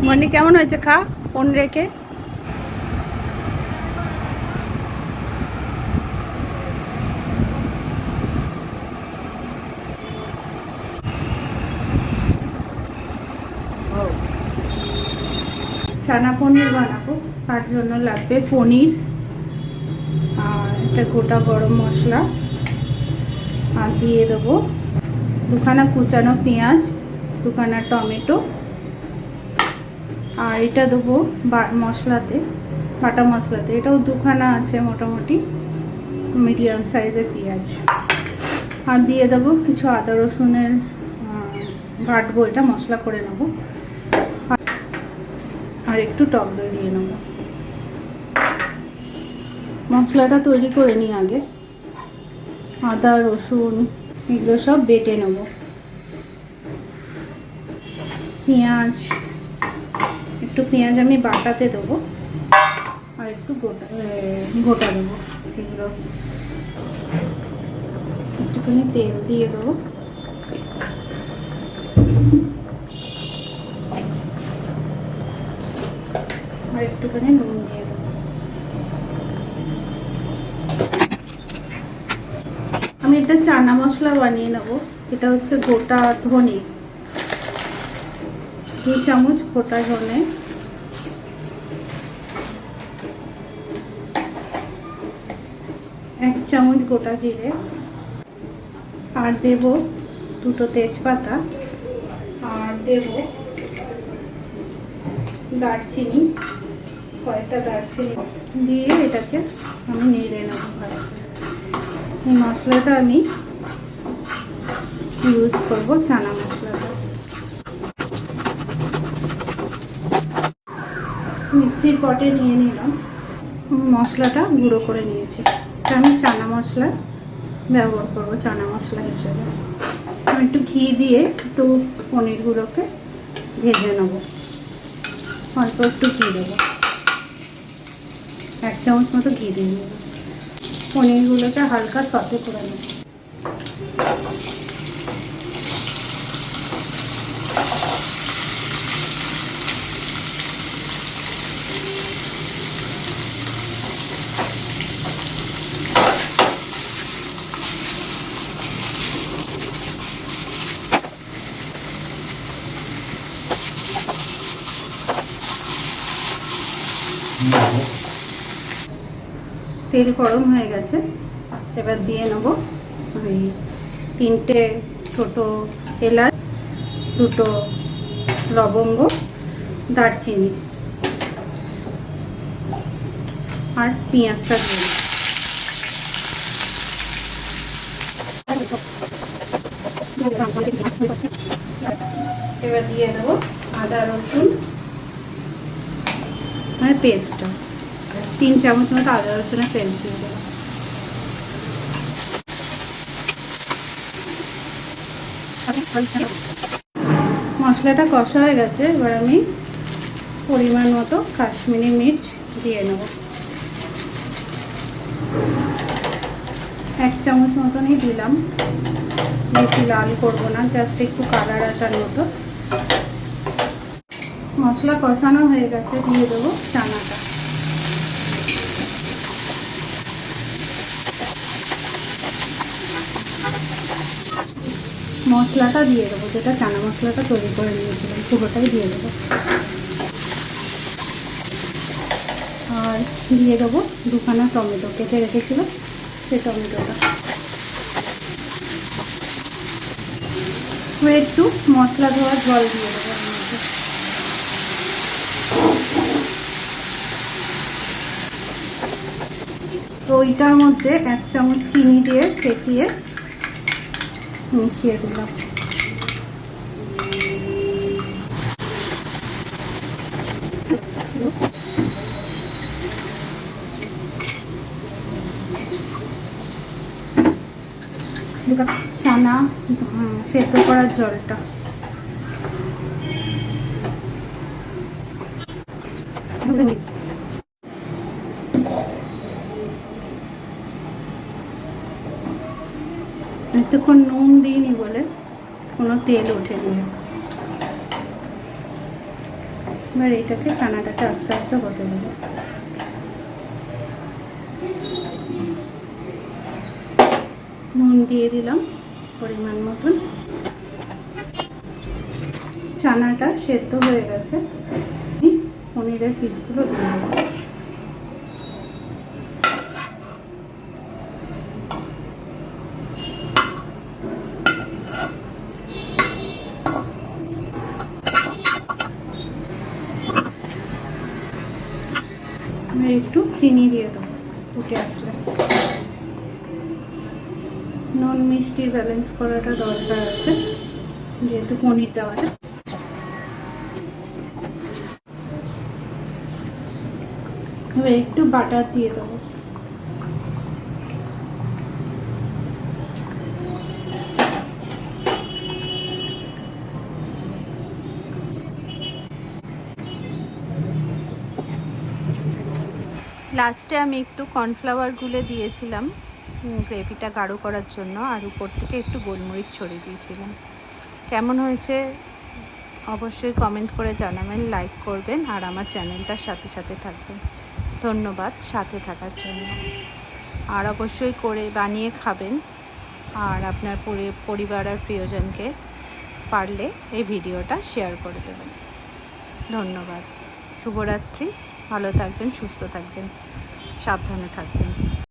মনি কেমন হয়েছে? খা ফোন রেখে। চানা পনির বানাবো, তার জন্য লাগবে পনির আর একটা গোটা গরম মশলা, আর দিয়ে দেবো দুখানা কুচানো পেঁয়াজ, দুখানা টমেটো, আর এটা দেবো মশলাতে, বাটা মশলাতে। এটাও দুখানা আছে মোটামুটি মিডিয়াম সাইজের পেঁয়াজ। আর দিয়ে দেবো কিছু আদা রসুনের বাটবো, এটা মশলা করে নেবো। আর একটু টক দই দিয়ে নেব। মশলাটা তৈরি করে নিই আগে। আদা রসুন এগুলো সব বেটে নেব। পেঁয়াজ, একটু পেঁয়াজ আমি বাটাতে দেবো, আর একটু গোটা দেবো। এগুলো একটুখানি তেল দিয়ে দেবো। আর একটুখানি নুন দিয়ে দেবো। আমি একটা চানা মশলা বানিয়ে নেব। এটা হচ্ছে গোটা ধনে, 2 চামচ গোটা ধনে, 1 চামচ গোটা জিরে, আর দেব 2টো তেজপাতা, আর দেব দারচিনি, কয়েকটা দারচিনি দিয়ে এটাকে আমি নেড়ে নেব ভালো করে। এই মশলাটা আমি ইউজ করব, চানা মশলাটা। মিক্সির পটে নিয়ে নিলাম, মশলাটা গুঁড়ো করে নিয়েছি। এটা আমি চানা মশলা ব্যবহার করব, চানা মশলা হিসেবে। আমি একটু ঘি দিয়ে একটু পনিরগুলোকে ভেজে নেব। অল্প একটু ঘি দেবো, 1 চামচ মতো ঘি দিয়ে দেবো। পনিরগুলোকে হালকা সতে করে নেব। তেল গরম হয়ে গেছে, এবার দিয়ে নেব ওই 3টে ছোট এলাচ, 2টো লবঙ্গ, দারচিনি, আর পেঁয়াজটা দিয়ে নেব। এবার দিয়ে দেবো আদা রসুন মানে পেস্টটা, 3 চামচ মতো আদা রসুনের পেস্ট দিয়ে দেবো। মশলাটা কষা হয়ে গেছে, এবার আমি পরিমাণ মতো কাশ্মীরি মির্চ দিয়ে নেব। 1 চামচ মতনই দিলাম, বেশি লাল করবো না, জাস্ট একটু কালার আসার মতো। মশলা কষানো হয়ে গেছে, দিয়ে দেবো চানাটা। মশলাটা দিয়ে দেবো, যেটা চানা মশলাটা তৈরি করে নিয়েছিলাম পুরোটাই দিয়ে দেবো। আর দিয়ে দেবো দুখানা টমেটো কেটে রেখেছিলাম, সেই টমেটোটা। একটু মশলা ধোয়া জল দিয়ে দেবো এর মধ্যে। তো ওইটার মধ্যে 1 চামচ চিনি দিয়ে ফেটিয়ে মিশিয়ে দিলাম। চানা সেদ্ধ করার জলটা এতক্ষণ নুন দিইনি বলে কোনো তেল ওঠেনি। এবার এটাকে চানাটাকে আস্তে আস্তে হতে দেবো। নুন দিয়ে দিলাম পরিমাণ মতন। চানাটা সেদ্ধ হয়ে গেছে, পনিরের পিসগুলো দিয়ে দেবো। একটু চিনি দিয়ে দেবো ফুটে আসলে। নুন মিষ্টির ব্যালেন্স করাটা দরকার আছে, যেহেতু পনির দেওয়া আছে। এবার একটু বাটার দিয়ে দেবো। লাস্টে আমি একটু কর্নফ্লাওয়ার গুলে দিয়েছিলাম গ্রেভিটা গাঢ় করার জন্য, আর উপর থেকে একটু গোলমরিচ ছড়িয়ে দিয়েছিলাম। কেমন হয়েছে অবশ্যই কমেন্ট করে জানাবেন, লাইক করবেন, আর আমার চ্যানেলটার সাথে সাথে থাকবেন। ধন্যবাদ সাথে থাকার জন্য। আর অবশ্যই করে বানিয়ে খাবেন, আর আপনার পরিবার আর প্রিয়জনকে পারলে এই ভিডিওটা শেয়ার করে দেবেন। ধন্যবাদ। শুভরাত্রি। ভালো থাকবেন, সুস্থ থাকবেন, সাবধানে থাকবেন।